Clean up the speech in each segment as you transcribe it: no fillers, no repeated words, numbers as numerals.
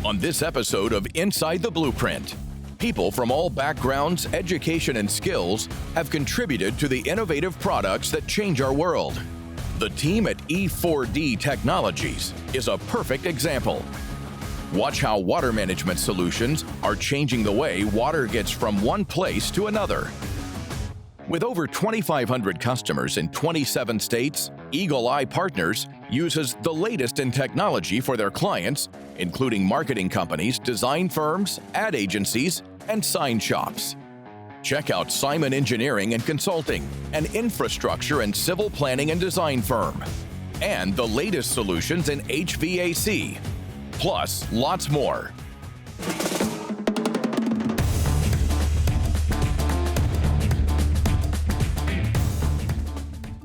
On this episode of Inside the Blueprint, people from all backgrounds, education, and skills have contributed to the innovative products that change our world. The team at E4D Technologies is a perfect example. Watch how water management solutions are changing the way water gets from one place to another. With over 2,500 customers in 27 states, Eagle Eye Partners uses the latest in technology for their clients, including marketing companies, design firms, ad agencies, and sign shops. Check out Simon Engineering and Consulting, an infrastructure and civil planning and design firm, and the latest solutions in HVAC, plus lots more.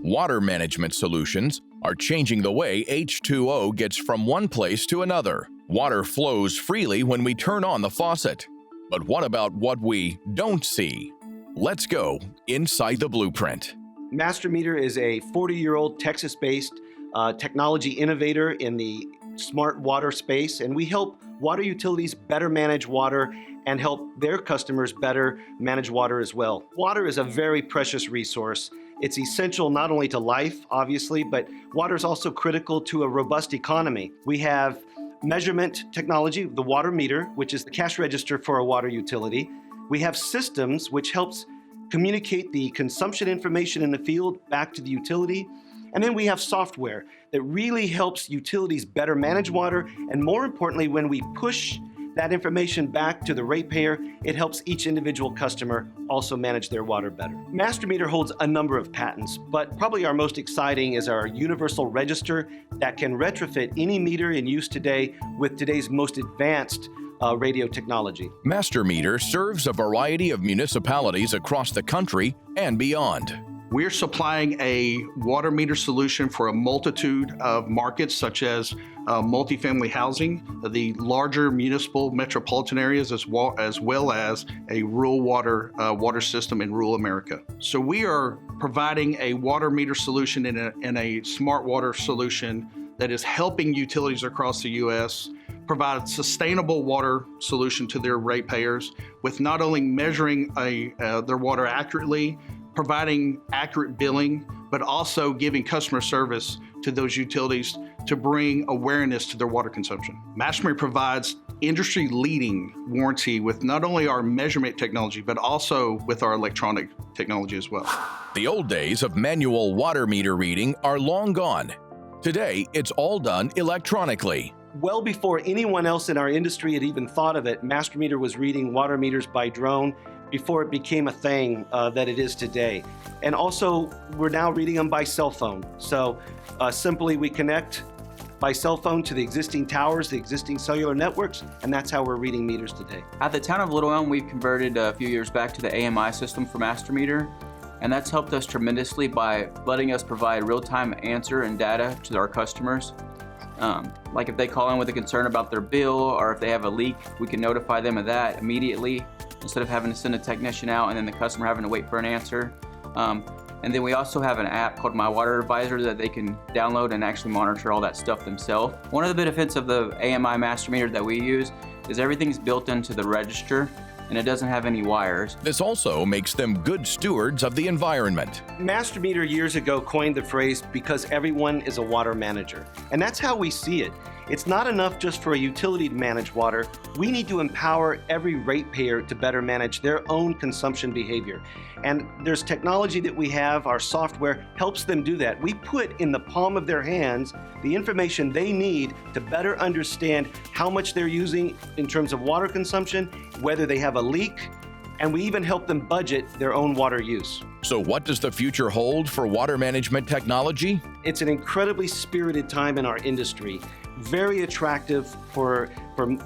Water management solutions are changing the way H2O gets from one place to another. Water flows freely when we turn on the faucet. But what about what we don't see? Let's go inside the blueprint. Master Meter is a 40-year-old Texas-based technology innovator in the smart water space, and we help water utilities better manage water and help their customers better manage water as well. Water is a very precious resource. It's essential not only to life, obviously, but water is also critical to a robust economy. We have measurement technology, the water meter, which is the cash register for a water utility. We have systems, which helps communicate the consumption information in the field back to the utility. And then we have software that really helps utilities better manage water. And more importantly, when we push that information back to the ratepayer, it helps each individual customer also manage their water better. Master Meter holds a number of patents, but probably our most exciting is our universal register that can retrofit any meter in use today with today's most advanced radio technology. Master Meter serves a variety of municipalities across the country and beyond. We're supplying a water meter solution for a multitude of markets, such as multifamily housing, the larger municipal metropolitan areas, as well as a rural water system in rural America. So we are providing a water meter solution in a smart water solution that is helping utilities across the U.S. provide a sustainable water solution to their ratepayers with not only measuring their water accurately, providing accurate billing, but also giving customer service to those utilities to bring awareness to their water consumption. Master Meter provides industry-leading warranty with not only our measurement technology, but also with our electronic technology as well. The old days of manual water meter reading are long gone. Today, it's all done electronically. Well before anyone else in our industry had even thought of it, Master Meter was reading water meters by drone before it became a thing that it is today. And also, we're now reading them by cell phone. So simply we connect by cell phone to the existing towers, the existing cellular networks, and that's how we're reading meters today. At the town of Little Elm, we've converted a few years back to the AMI system for Master Meter, and that's helped us tremendously by letting us provide real-time answer and data to our customers. Like if they call in with a concern about their bill or if they have a leak, we can notify them of that immediately instead of having to send a technician out and then the customer having to wait for an answer. And then we also have an app called My Water Advisor that they can download and actually monitor all that stuff themselves. One of the benefits of the AMI Master Meter that we use is everything's built into the register and it doesn't have any wires. This also makes them good stewards of the environment. Master Meter years ago coined the phrase, because everyone is a water manager. And that's how we see it. It's not enough just for a utility to manage water. We need to empower every ratepayer to better manage their own consumption behavior. And there's technology that we have, our software helps them do that. We put in the palm of their hands the information they need to better understand how much they're using in terms of water consumption, whether they have a leak, and we even help them budget their own water use. So what does the future hold for water management technology? It's an incredibly spirited time in our industry. Very attractive for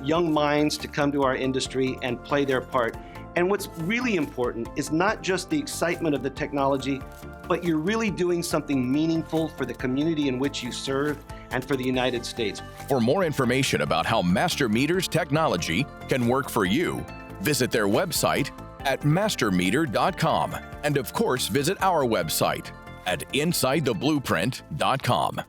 young minds to come to our industry and play their part. And what's really important is not just the excitement of the technology, but you're really doing something meaningful for the community in which you serve and for the United States. For more information about how Master Meter's technology can work for you, visit their website at mastermeter.com. And of course, visit our website at insidetheblueprint.com.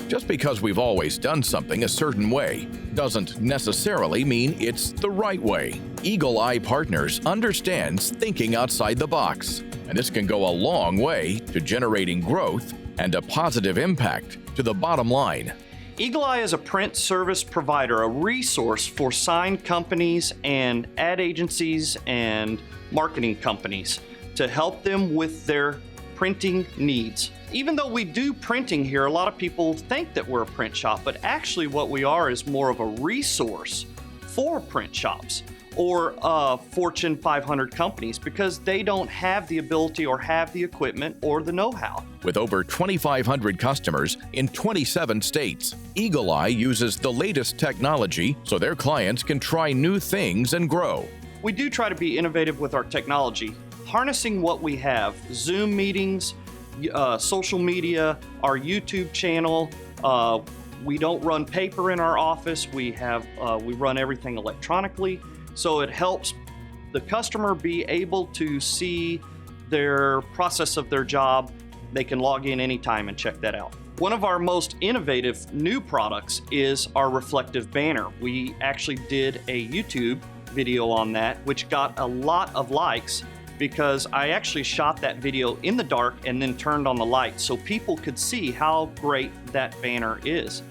Just because we've always done something a certain way doesn't necessarily mean it's the right way. Eagle Eye Partners understands thinking outside the box, and this can go a long way to generating growth and a positive impact to the bottom line. Eagle Eye is a print service provider, a resource for sign companies and ad agencies and marketing companies to help them with their printing needs. Even though we do printing here, a lot of people think that we're a print shop, but actually what we are is more of a resource for print shops or Fortune 500 companies because they don't have the ability or have the equipment or the know-how. With over 2,500 customers in 27 states, Eagle Eye uses the latest technology so their clients can try new things and grow. We do try to be innovative with our technology, harnessing what we have, Zoom meetings, social media, our YouTube channel. We don't run paper in our office. We run everything electronically. So it helps the customer be able to see their process of their job. They can log in anytime and check that out. One of our most innovative new products is our reflective banner. We actually did a YouTube video on that, which got a lot of likes because I actually shot that video in the dark and then turned on the light so people could see how great that banner is.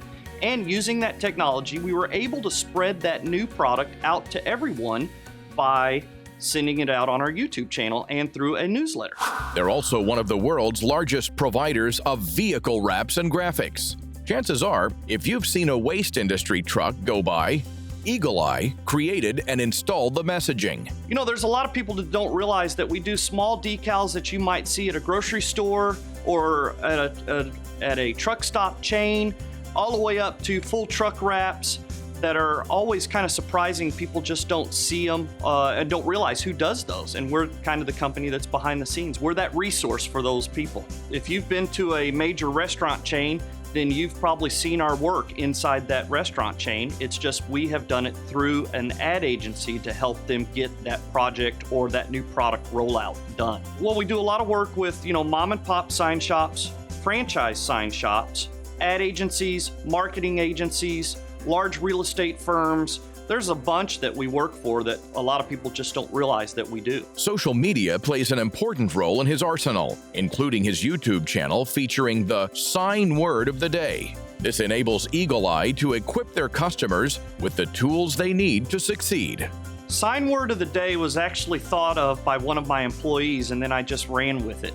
And using that technology, we were able to spread that new product out to everyone by sending it out on our YouTube channel and through a newsletter. They're also one of the world's largest providers of vehicle wraps and graphics. Chances are, if you've seen a waste industry truck go by, Eagle Eye created and installed the messaging. You know, there's a lot of people that don't realize that we do small decals that you might see at a grocery store or at a truck stop chain, all the way up to full truck wraps that are always kind of surprising. People just don't see them and don't realize who does those. And we're kind of the company that's behind the scenes. We're that resource for those people. If you've been to a major restaurant chain, then you've probably seen our work inside that restaurant chain. It's just we have done it through an ad agency to help them get that project or that new product rollout done. Well, we do a lot of work with, mom and pop sign shops, franchise sign shops, ad agencies, marketing agencies, large real estate firms. There's a bunch that we work for that a lot of people just don't realize that we do. Social media plays an important role in his arsenal, including his YouTube channel featuring the sign word of the day. This enables Eagle Eye to equip their customers with the tools they need to succeed. Sign word of the day was actually thought of by one of my employees, and then I just ran with it.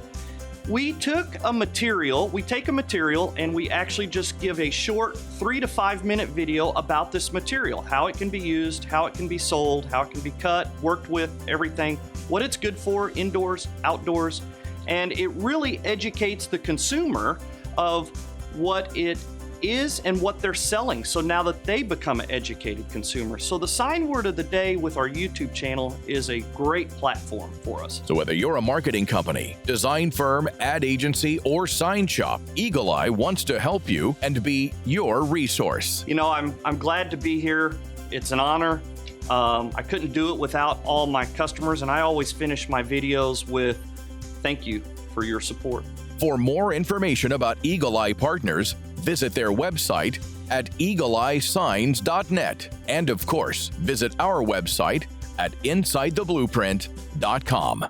We take a material and we actually just give a short 3 to 5 minute video about this material, how it can be used, how it can be sold, how it can be cut, worked with, everything, what it's good for, indoors, outdoors, and it really educates the consumer of what it is and what they're selling. So now that they become an educated consumer. So the sign word of the day with our YouTube channel is a great platform for us. So whether you're a marketing company, design firm, ad agency, or sign shop, Eagle Eye wants to help you and be your resource. I'm glad to be here. It's an honor. I couldn't do it without all my customers, and I always finish my videos with thank you for your support. For more information about Eagle Eye Partners, visit their website at eagleeyesigns.net. And of course, visit our website at insidetheblueprint.com.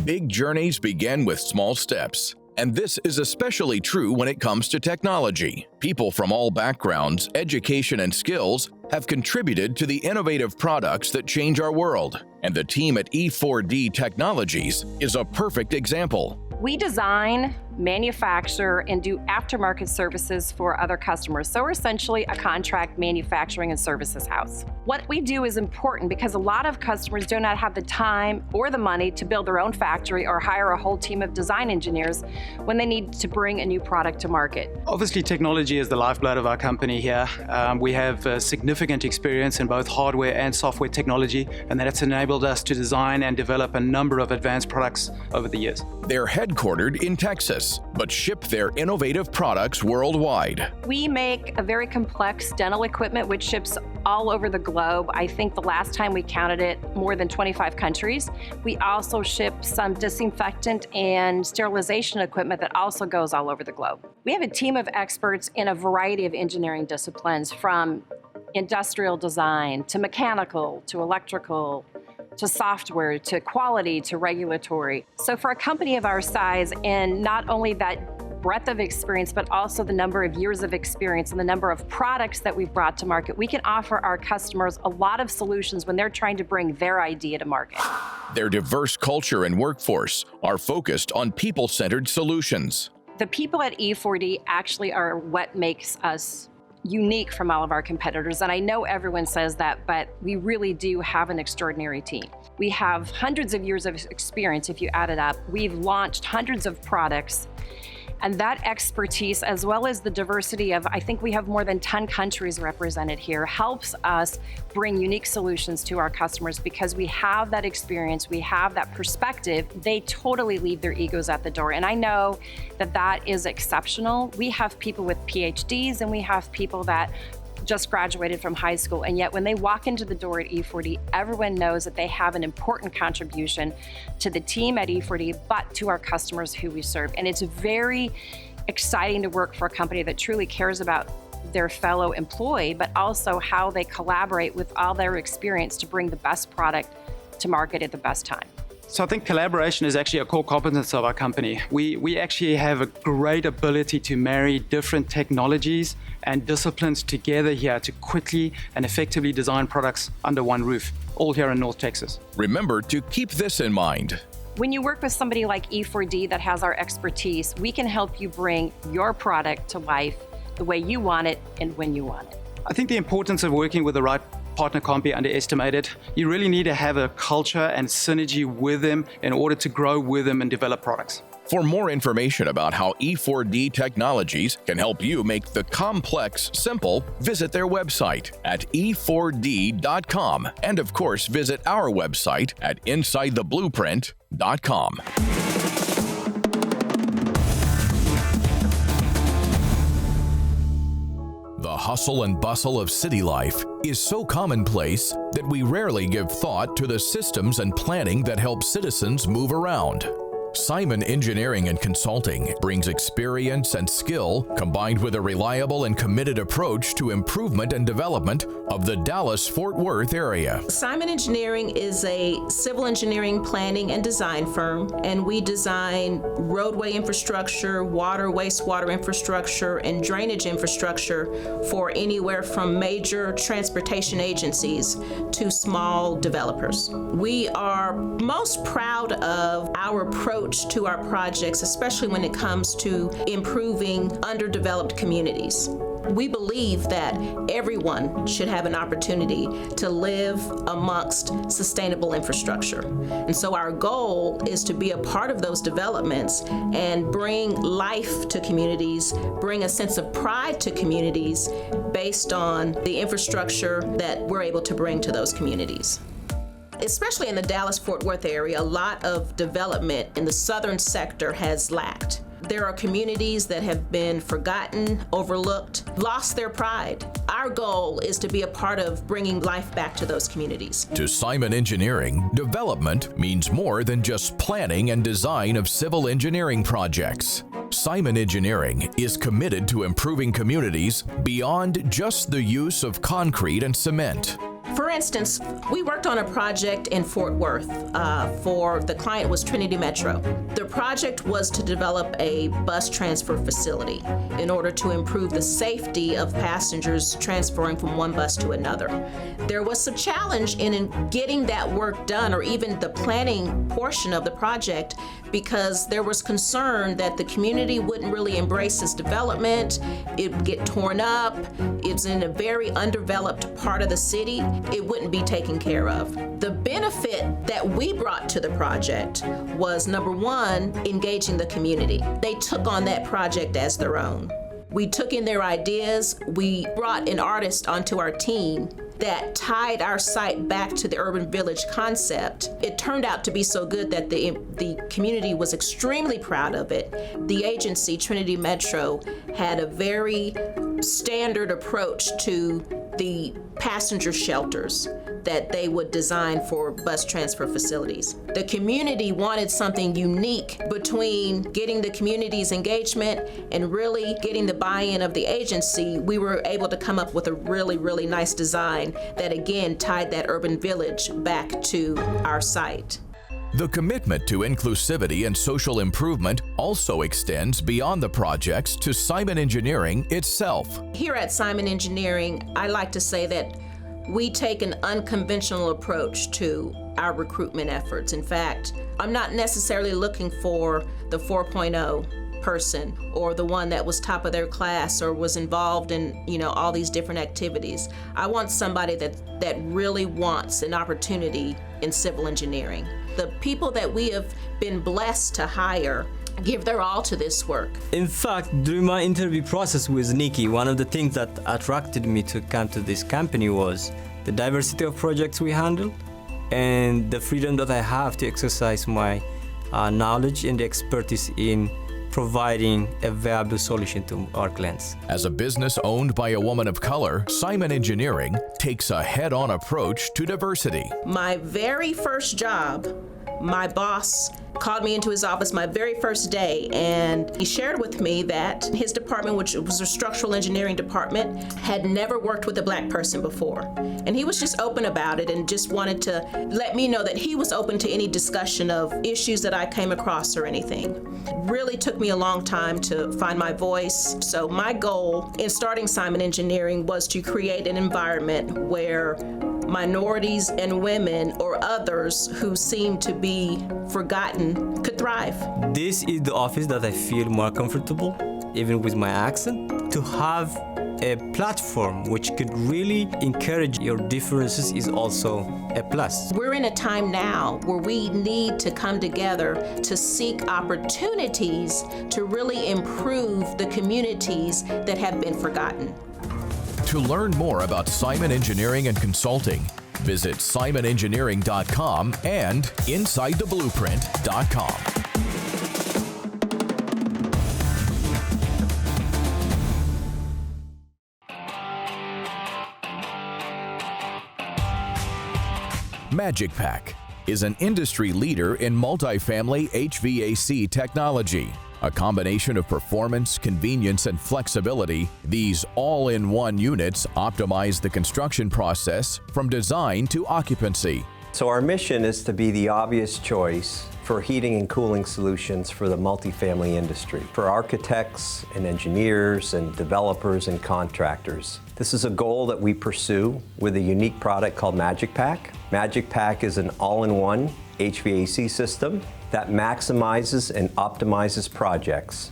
Big journeys begin with small steps. And this is especially true when it comes to technology. People from all backgrounds, education, and skills have contributed to the innovative products that change our world. And the team at E4D Technologies is a perfect example. We design, manufacture, and do aftermarket services for other customers. So we're essentially a contract manufacturing and services house. What we do is important because a lot of customers do not have the time or the money to build their own factory or hire a whole team of design engineers when they need to bring a new product to market. Obviously, technology is the lifeblood of our company here. We have significant experience in both hardware and software technology, and that's enabled us to design and develop a number of advanced products over the years. They're headquartered in Texas Texas, but ship their innovative products worldwide. We make a very complex dental equipment which ships all over the globe. I think the last time we counted it, more than 25 countries. We also ship some disinfectant and sterilization equipment that also goes all over the globe. We have a team of experts in a variety of engineering disciplines, from industrial design to mechanical to electrical to software to quality to regulatory. So for a company of our size, and not only that breadth of experience, but also the number of years of experience and the number of products that we've brought to market, we can offer our customers a lot of solutions when they're trying to bring their idea to market. Their diverse culture and workforce are focused on people-centered solutions. The people at E4D actually are what makes us unique from all of our competitors. And I know everyone says that, but we really do have an extraordinary team. We have hundreds of years of experience if you add it up. We've launched hundreds of products. And that expertise, as well as the diversity of, I think we have more than 10 countries represented here, helps us bring unique solutions to our customers because we have that experience, we have that perspective. They totally leave their egos at the door. And I know that that is exceptional. We have people with PhDs and we have people that just graduated from high school, and yet when they walk into the door at E4D, everyone knows that they have an important contribution to the team at E4D, but to our customers who we serve. And it's very exciting to work for a company that truly cares about their fellow employee, but also how they collaborate with all their experience to bring the best product to market at the best time. So I think collaboration is actually a core competence of our company. We actually have a great ability to marry different technologies and disciplines together here to quickly and effectively design products under one roof, all here in North Texas. Remember to keep this in mind. When you work with somebody like E4D that has our expertise, we can help you bring your product to life the way you want it and when you want it. I think the importance of working with the right partner can't be underestimated. You really need to have a culture and synergy with them in order to grow with them and develop products. For more information about how E4D Technologies can help you make the complex simple, visit their website at e4d.com. And of course, visit our website at insidetheblueprint.com. The hustle and bustle of city life is so commonplace that we rarely give thought to the systems and planning that help citizens move around. Simon Engineering and Consulting brings experience and skill combined with a reliable and committed approach to improvement and development of the Dallas-Fort Worth area. Simon Engineering is a civil engineering planning and design firm, and we design roadway infrastructure, water, wastewater infrastructure, and drainage infrastructure for anywhere from major transportation agencies to small developers. We are most proud of our approach to our projects, especially when it comes to improving underdeveloped communities. We believe that everyone should have an opportunity to live amongst sustainable infrastructure. And so our goal is to be a part of those developments and bring life to communities, bring a sense of pride to communities based on the infrastructure that we're able to bring to those communities. Especially in the Dallas-Fort Worth area, a lot of development in the southern sector has lacked. There are communities that have been forgotten, overlooked, lost their pride. Our goal is to be a part of bringing life back to those communities. To Simon Engineering, development means more than just planning and design of civil engineering projects. Simon Engineering is committed to improving communities beyond just the use of concrete and cement. For instance, we worked on a project in Fort Worth for the client was Trinity Metro. The project was to develop a bus transfer facility in order to improve the safety of passengers transferring from one bus to another. There was some challenge in getting that work done, or even the planning portion of the project, because there was concern that the community wouldn't really embrace this development. It would get torn up. It's in a very undeveloped part of the city. It wouldn't be taken care of. The benefit that we brought to the project was, number one, engaging the community. They took on that project as their own. We took in their ideas. We brought an artist onto our team that tied our site back to the urban village concept. It turned out to be so good that the community was extremely proud of it. The agency, Trinity Metro, had a very standard approach to the passenger shelters that they would design for bus transfer facilities. The community wanted something unique between getting the community's engagement and really getting the buy-in of the agency. We were able to come up with a really, really nice design that again tied that urban village back to our site. The commitment to inclusivity and social improvement also extends beyond the projects to Simon Engineering itself. Here at Simon Engineering, I like to say that we take an unconventional approach to our recruitment efforts. In fact, I'm not necessarily looking for the 4.0 person or the one that was top of their class or was involved in, all these different activities. I want somebody that really wants an opportunity in civil engineering. The people that we have been blessed to hire give their all to this work. In fact, during my interview process with Nikki, one of the things that attracted me to come to this company was the diversity of projects we handle and the freedom that I have to exercise my knowledge and expertise in providing a viable solution to our clients. As a business owned by a woman of color, Simon Engineering takes a head-on approach to diversity. My very first job, my boss called me into his office my very first day, and he shared with me that his department, which was a structural engineering department, had never worked with a black person before. And he was just open about it and just wanted to let me know that he was open to any discussion of issues that I came across or anything. It really took me a long time to find my voice. So my goal in starting Simon Engineering was to create an environment where minorities and women or others who seem to be forgotten could thrive. This is the office that I feel more comfortable, even with my accent. To have a platform which could really encourage your differences is also a plus. We're in a time now where we need to come together to seek opportunities to really improve the communities that have been forgotten. To learn more about Simon Engineering and Consulting, visit simonengineering.com and insidetheblueprint.com. MagicPack is an industry leader in multifamily HVAC technology. A combination of performance, convenience, and flexibility, these all-in-one units optimize the construction process from design to occupancy. So our mission is to be the obvious choice for heating and cooling solutions for the multifamily industry, for architects and engineers and developers and contractors. This is a goal that we pursue with a unique product called MagicPack. MagicPack is an all-in-one HVAC system that maximizes and optimizes projects.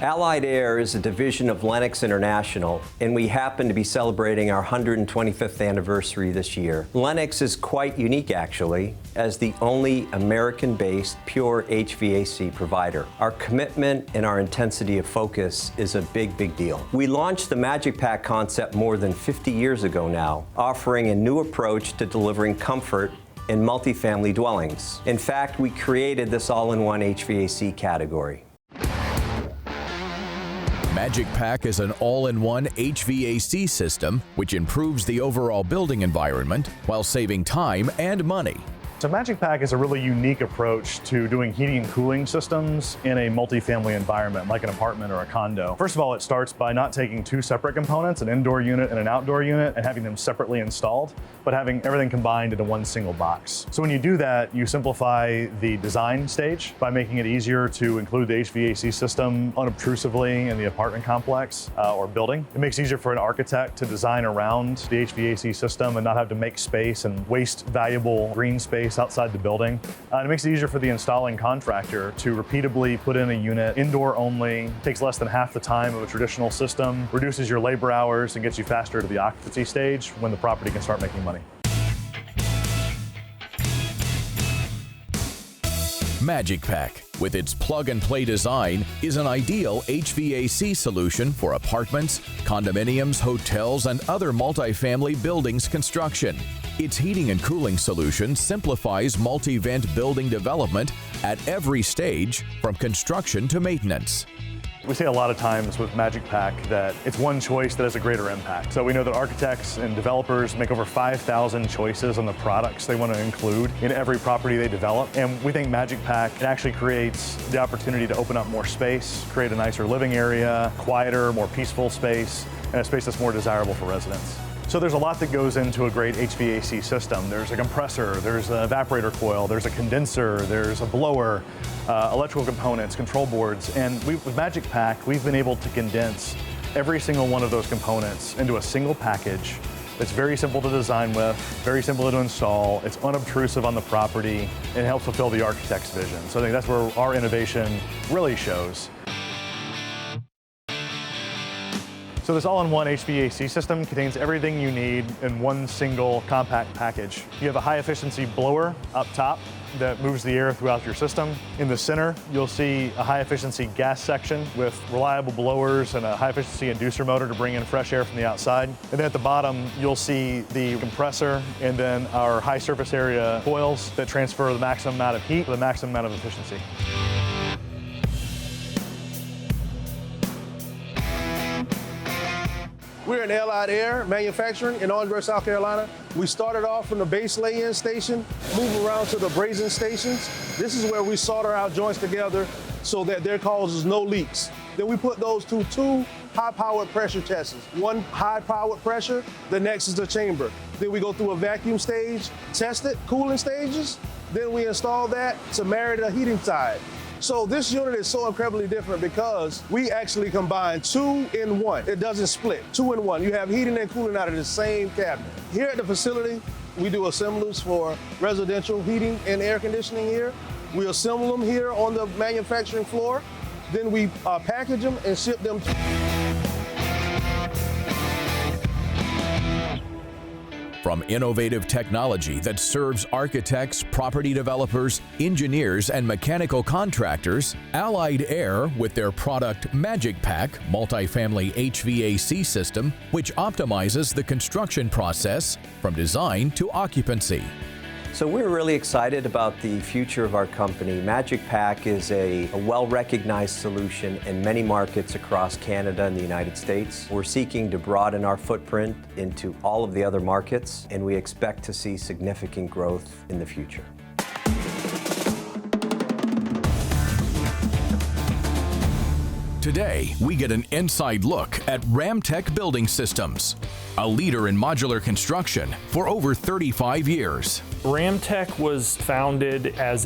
Allied Air is a division of Lennox International, and we happen to be celebrating our 125th anniversary this year. Lennox is quite unique, actually, as the only American-based pure HVAC provider. Our commitment and our intensity of focus is a big, big deal. We launched the MagicPack concept more than 50 years ago now, offering a new approach to delivering comfort in multifamily dwellings. In fact, we created this all-in-one HVAC category. MagicPack is an all-in-one HVAC system which improves the overall building environment while saving time and money. So MagicPack is a really unique approach to doing heating and cooling systems in a multifamily environment, like an apartment or a condo. First of all, it starts by not taking two separate components, an indoor unit and an outdoor unit, and having them separately installed, but having everything combined into one single box. So when you do that, you simplify the design stage by making it easier to include the HVAC system unobtrusively in the apartment complex or building. It makes it easier for an architect to design around the HVAC system and not have to make space and waste valuable green space outside the building. And it makes it easier for the installing contractor to repeatably put in a unit indoor only, takes less than half the time of a traditional system, reduces your labor hours, and gets you faster to the occupancy stage when the property can start making money. Magic Pack, with its plug-and-play design, is an ideal HVAC solution for apartments, condominiums, hotels, and other multifamily buildings construction. Its heating and cooling solution simplifies multi-vent building development at every stage, from construction to maintenance. We say a lot of times with Magic Pack that it's one choice that has a greater impact. So we know that architects and developers make over 5,000 choices on the products they want to include in every property they develop. And we think Magic Pack actually creates the opportunity to open up more space, create a nicer living area, quieter, more peaceful space, and a space that's more desirable for residents. So there's a lot that goes into a great HVAC system. There's a compressor, there's an evaporator coil, there's a condenser, there's a blower, electrical components, control boards, and with Magic Pack, we've been able to condense every single one of those components into a single package that's very simple to design with, very simple to install, it's unobtrusive on the property, and it helps fulfill the architect's vision. So I think that's where our innovation really shows. So this all-in-one HVAC system contains everything you need in one single compact package. You have a high-efficiency blower up top that moves the air throughout your system. In the center, you'll see a high-efficiency gas section with reliable blowers and a high-efficiency inducer motor to bring in fresh air from the outside. And then at the bottom, you'll see the compressor and then our high surface area coils that transfer the maximum amount of heat to the maximum amount of efficiency. We're in Allied Air Manufacturing in Orangeburg, South Carolina. We started off from the base lay-in station, move around to the brazing stations. This is where we solder our joints together so that there causes no leaks. Then we put those to two high-powered pressure testers. One high-powered pressure, the next is the chamber. Then we go through a vacuum stage, test it, cooling stages. Then we install that to marry the heating side. So this unit is so incredibly different because we actually combine 2 in 1. It doesn't split, 2 in 1. You have heating and cooling out of the same cabinet. Here at the facility, we do assemblies for residential heating and air conditioning here. We assemble them here on the manufacturing floor. Then we package them and ship them. From innovative technology that serves architects, property developers, engineers, and mechanical contractors, Allied Air, with their product Magic Pack multifamily HVAC system, which optimizes the construction process from design to occupancy. So we're really excited about the future of our company. Magic Pack is a well-recognized solution in many markets across Canada and the United States. We're seeking to broaden our footprint into all of the other markets, and we expect to see significant growth in the future. Today, we get an inside look at Ramtech Building Systems, a leader in modular construction for over 35 years. Ramtech was founded as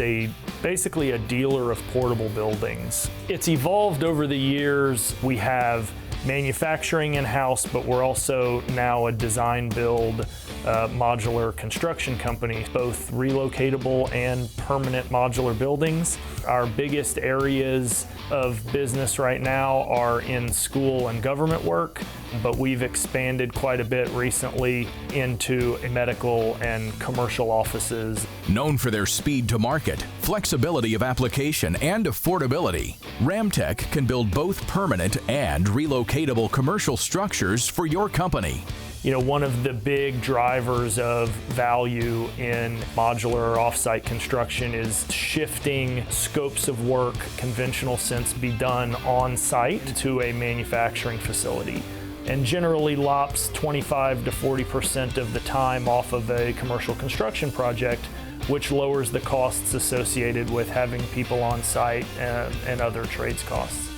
basically a dealer of portable buildings. It's evolved over the years. We have manufacturing in-house, but we're also now a design build modular construction company, both relocatable and permanent modular buildings. Our biggest areas of business right now are in school and government work, but we've expanded quite a bit recently into medical and commercial offices. Known for their speed to market, flexibility of application, and affordability, Ramtech can build both permanent and relocatable commercial structures for your company. You know, one of the big drivers of value in modular or off-site construction is shifting scopes of work, conventional sense, be done on-site to a manufacturing facility. And generally lops 25 to 40% of the time off of a commercial construction project, which lowers the costs associated with having people on site and other trades costs.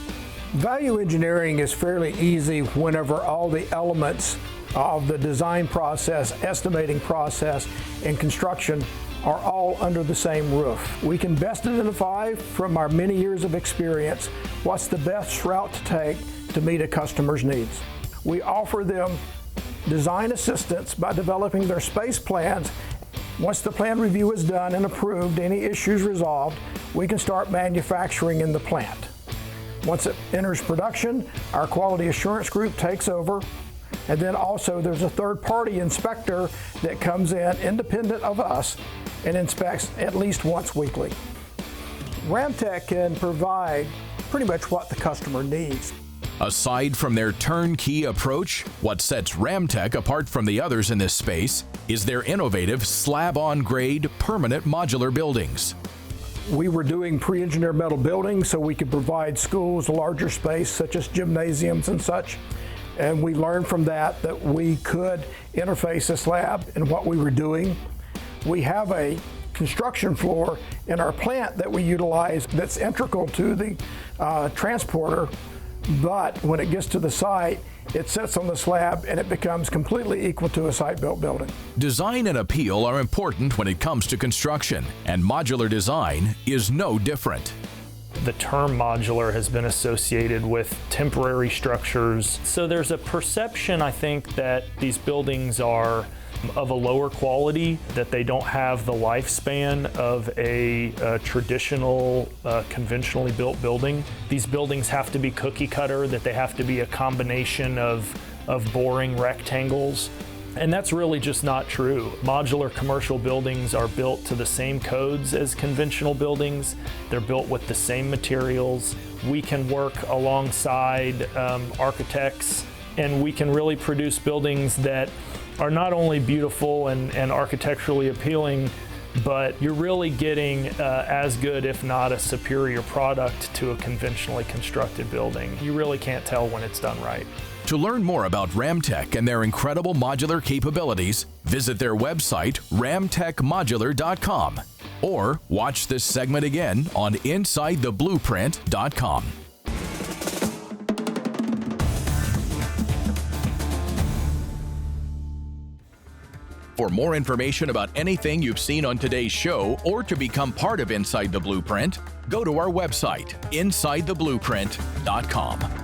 Value engineering is fairly easy whenever all the elements of the design process, estimating process, and construction are all under the same roof. We can best identify from our many years of experience what's the best route to take to meet a customer's needs. We offer them design assistance by developing their space plans. Once the plan review is done and approved, any issues resolved, we can start manufacturing in the plant. Once it enters production, our quality assurance group takes over, and then also there's a third-party inspector that comes in independent of us and inspects at least once weekly. Ramtech can provide pretty much what the customer needs. Aside from their turnkey approach, what sets Ramtech apart from the others in this space is their innovative slab-on-grade permanent modular buildings. We were doing pre-engineered metal buildings so we could provide schools a larger space such as gymnasiums and such. And we learned from that we could interface a slab in what we were doing. We have a construction floor in our plant that we utilize that's integral to the transporter, but when it gets to the site, it sits on the slab and it becomes completely equal to a site-built building. Design and appeal are important when it comes to construction, and modular design is no different. The term modular has been associated with temporary structures, so there's a perception, I think, that these buildings are of a lower quality, that they don't have the lifespan of a traditional, conventionally built building. These buildings have to be cookie cutter, that they have to be a combination of boring rectangles. And that's really just not true. Modular commercial buildings are built to the same codes as conventional buildings. They're built with the same materials. We can work alongside architects, and we can really produce buildings that are not only beautiful and architecturally appealing, but you're really getting as good, if not a superior product to a conventionally constructed building. You really can't tell when it's done right. To learn more about Ramtech and their incredible modular capabilities, visit their website, ramtechmodular.com, or watch this segment again on InsideTheBlueprint.com. For more information about anything you've seen on today's show or to become part of Inside the Blueprint, go to our website, InsideTheBlueprint.com.